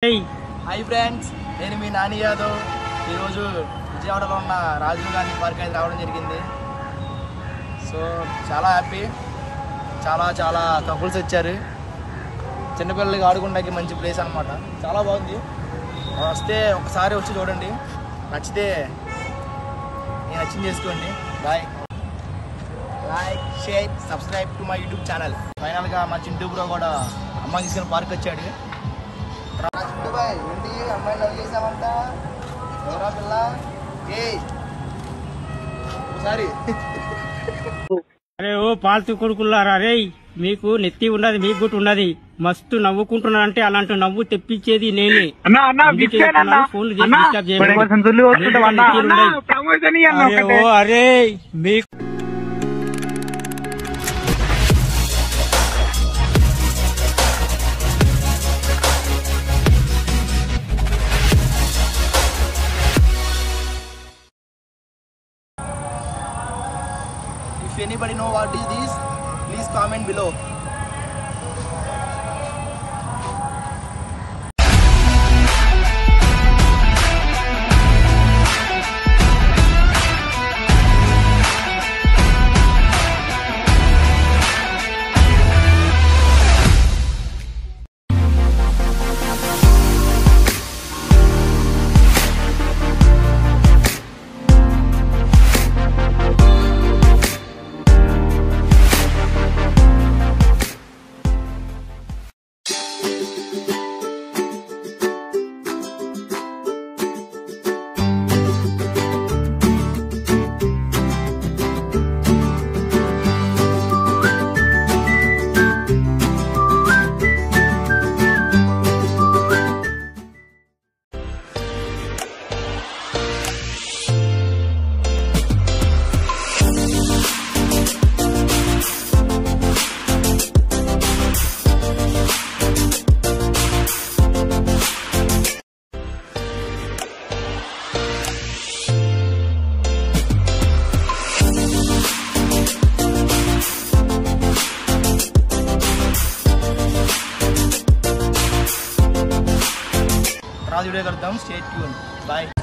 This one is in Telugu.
హాయ్ ఫ్రెండ్స్, నేను మీ నాని యాదవ్. ఈరోజు విజయవాడలో ఉన్న రాజీవ్ గాంధీ పార్క్ అయితే రావడం జరిగింది. సో చాలా హ్యాపీ. చాలా కపుల్స్ వచ్చారు. చిన్నపిల్లలకి ఆడుకోవడానికి మంచి ప్లేస్ అనమాట. చాలా బాగుంది. వస్తే ఒకసారి వచ్చి చూడండి. నచ్చితే నేను నచ్చింది చేసుకోండి. Bye. Like, share, subscribe to my YouTube channel. ఫైనల్గా మా చింటూ బ్రో కూడా అమ్మ తీసుకుని పార్క్ వచ్చాడు. ఏంటి అమ్మాయి లవ్ చేసామంట? ఎవరా పిల్ల? సారీ. అరే ఓ పాల్తు కొడుకులారా, రే మీకు నెత్తి ఉన్నది, మీకు గుట్టు ఉన్నది. మస్తు నవ్వుకుంటున్నా అంటే అలాంటి నవ్వు తెప్పించేది నేనే. ఫోన్లు చేసి డిస్టర్బ్ చేయలేదు. అరే మీకు If anybody know what is this, please comment below. Video करता हूँ. Stay tune. बाय.